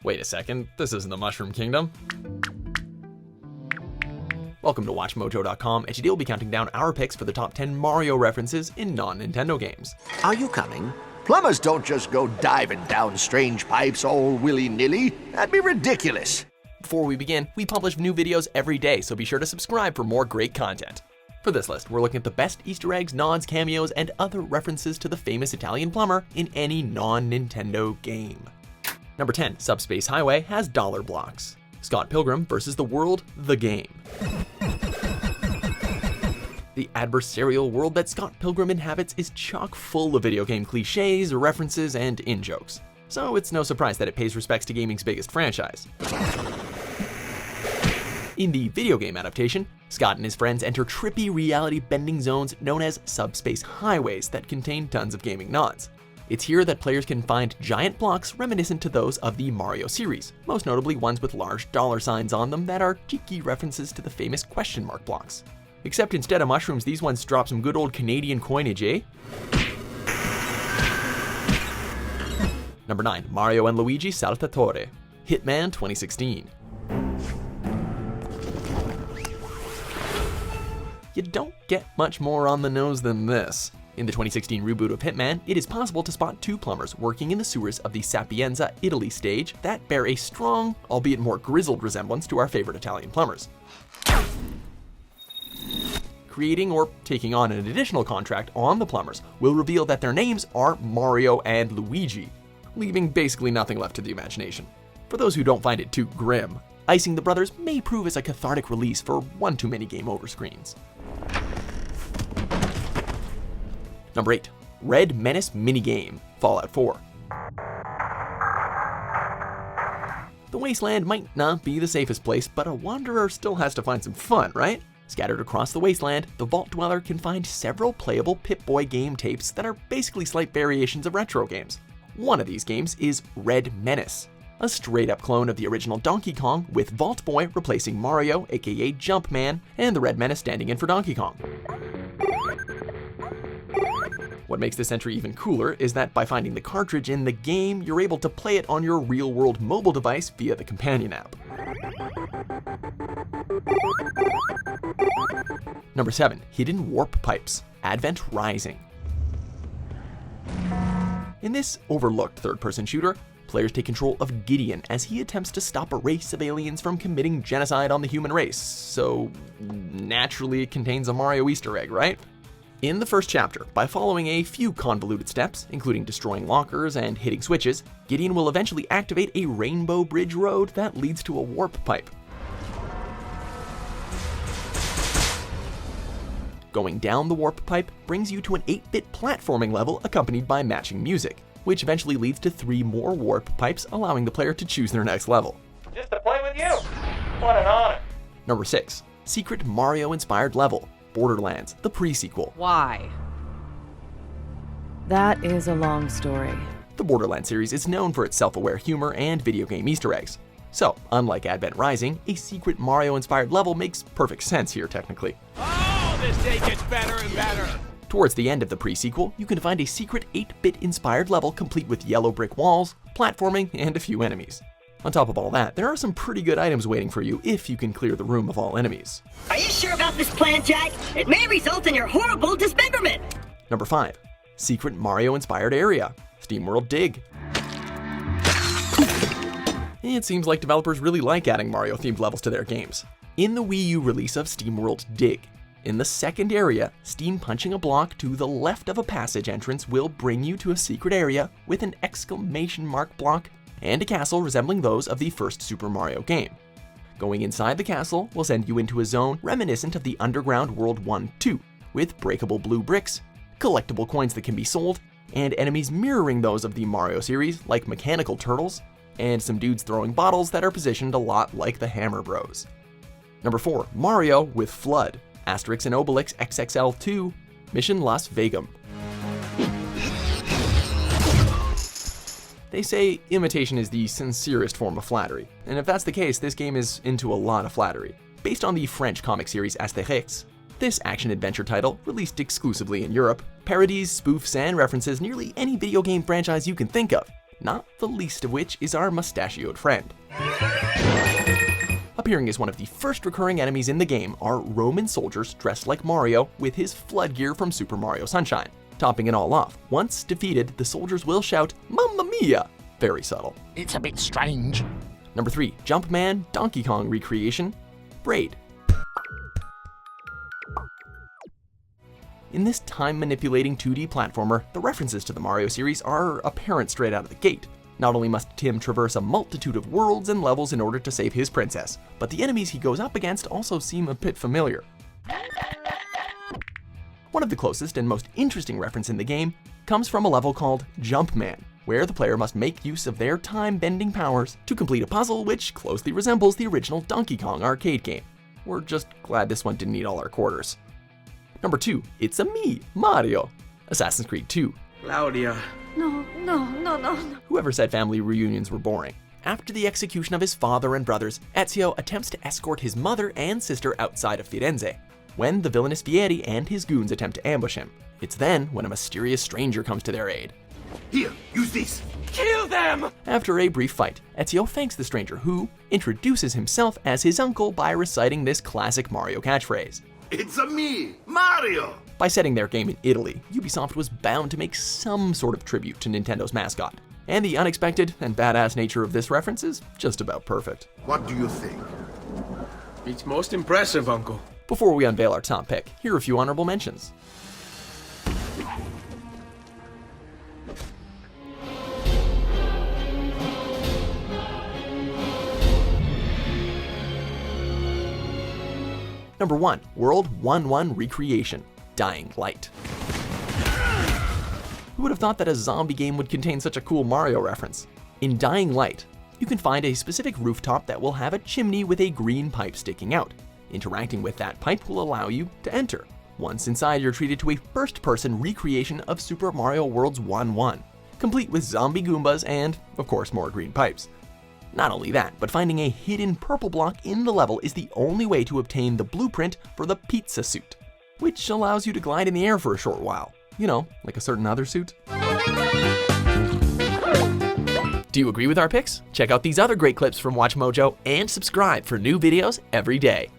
Wait a second, this isn't the Mushroom Kingdom. Welcome to WatchMojo.com, and today we'll be counting down our picks for the top 10 Mario references in non-Nintendo games. Are you coming? Plumbers don't just go diving down strange pipes all willy-nilly. That'd be ridiculous. Before we begin, we publish new videos every day, so be sure to subscribe for more great content. For this list, we're looking at the best Easter eggs, nods, cameos, and other references to the famous Italian plumber in any non-Nintendo game. Number 10, Subspace Highway has dollar blocks. Scott Pilgrim versus the World, the game. The adversarial world that Scott Pilgrim inhabits is chock full of video game cliches, references, and in-jokes. So it's no surprise that it pays respects to gaming's biggest franchise. In the video game adaptation, Scott and his friends enter trippy reality-bending zones known as Subspace Highways that contain tons of gaming nods. It's here that players can find giant blocks reminiscent to those of the Mario series, most notably ones with large dollar signs on them that are cheeky references to the famous question mark blocks. Except instead of mushrooms, these ones drop some good old Canadian coinage, eh? Number 9, Mario and Luigi Saltatore, Hitman 2016. You don't get much more on the nose than this. In the 2016 reboot of Hitman, it is possible to spot two plumbers working in the sewers of the Sapienza, Italy stage that bear a strong, albeit more grizzled resemblance to our favorite Italian plumbers. Creating or taking on an additional contract on the plumbers will reveal that their names are Mario and Luigi, leaving basically nothing left to the imagination. For those who don't find it too grim, icing the brothers may prove as a cathartic release for one too many game over screens. Number 8, Red Menace minigame, Fallout 4. The wasteland might not be the safest place, but a wanderer still has to find some fun, right? Scattered across the wasteland, the Vault Dweller can find several playable Pip-Boy game tapes that are basically slight variations of retro games. One of these games is Red Menace, a straight-up clone of the original Donkey Kong, with Vault Boy replacing Mario, aka Jumpman, and the Red Menace standing in for Donkey Kong. What makes this entry even cooler is that by finding the cartridge in the game, you're able to play it on your real-world mobile device via the companion app. Number 7, Hidden Warp Pipes, Advent Rising. In this overlooked third-person shooter, players take control of Gideon as he attempts to stop a race of aliens from committing genocide on the human race, so naturally it contains a Mario Easter egg, right? In the first chapter, by following a few convoluted steps, including destroying lockers and hitting switches, Gideon will eventually activate a Rainbow Bridge road that leads to a warp pipe. Going down the warp pipe brings you to an 8-bit platforming level accompanied by matching music, which eventually leads to 3 more warp pipes, allowing the player to choose their next level. Just to play with you! What an honor! Number 6, Secret Mario-inspired level, Borderlands, the PreSequel. Why? That is a long story. The Borderlands series is known for its self-aware humor and video game Easter eggs. So, unlike Advent Rising, a secret Mario-inspired level makes perfect sense here technically. Oh, this day gets better and better! Towards the end of the PreSequel, you can find a secret 8-bit inspired level complete with yellow brick walls, platforming, and a few enemies. On top of all that, there are some pretty good items waiting for you if you can clear the room of all enemies. Are you sure about this plan, Jack? It may result in your horrible dismemberment! Number 5, Secret Mario-inspired area, SteamWorld Dig. It seems like developers really like adding Mario-themed levels to their games. In the Wii U release of SteamWorld Dig, in the second area, steam punching a block to the left of a passage entrance will bring you to a secret area with an exclamation mark block and a castle resembling those of the first Super Mario game. Going inside the castle will send you into a zone reminiscent of the Underground World 1-2, with breakable blue bricks, collectible coins that can be sold, and enemies mirroring those of the Mario series like mechanical turtles, and some dudes throwing bottles that are positioned a lot like the Hammer Bros. Number 4, Mario with F.L.U.D, Asterix and Obelix XXL2, Mission Las Vegum. They say imitation is the sincerest form of flattery, and if that's the case, this game is into a lot of flattery. Based on the French comic series Asterix, this action-adventure title, released exclusively in Europe, parodies, spoofs, and references nearly any video game franchise you can think of, not the least of which is our mustachioed friend. Appearing as one of the first recurring enemies in the game are Roman soldiers dressed like Mario with his F.L.U.D. gear from Super Mario Sunshine. Topping it all off, once defeated, the soldiers will shout, "Mamma mia!" Very subtle. It's a bit strange. Number 3, Jumpman Donkey Kong recreation, Braid. In this time-manipulating 2D platformer, the references to the Mario series are apparent straight out of the gate. Not only must Tim traverse a multitude of worlds and levels in order to save his princess, but the enemies he goes up against also seem a bit familiar. One of the closest and most interesting reference in the game comes from a level called Jumpman, where the player must make use of their time-bending powers to complete a puzzle which closely resembles the original Donkey Kong arcade game. We're just glad this one didn't need all our quarters. Number 2, It's a Me, Mario, Assassin's Creed 2. Claudia. No. Whoever said family reunions were boring. After the execution of his father and brothers, Ezio attempts to escort his mother and sister outside of Firenze, when the villainous Vieri and his goons attempt to ambush him. It's then when a mysterious stranger comes to their aid. Here, use this. Kill them! After a brief fight, Ezio thanks the stranger, who introduces himself as his uncle by reciting this classic Mario catchphrase. It's a me, Mario. By setting their game in Italy, Ubisoft was bound to make some sort of tribute to Nintendo's mascot. And the unexpected and badass nature of this reference is just about perfect. What do you think? It's most impressive, Uncle. Before we unveil our top pick, here are a few honorable mentions. Number 1, World 1-1 Recreation, Dying Light. Who would have thought that a zombie game would contain such a cool Mario reference? In Dying Light, you can find a specific rooftop that will have a chimney with a green pipe sticking out. Interacting with that pipe will allow you to enter. Once inside, you're treated to a first-person recreation of Super Mario World's 1-1, complete with zombie Goombas and, of course, more green pipes. Not only that, but finding a hidden purple block in the level is the only way to obtain the blueprint for the pizza suit, which allows you to glide in the air for a short while. You know, like a certain other suit. Do you agree with our picks? Check out these other great clips from WatchMojo and subscribe for new videos every day.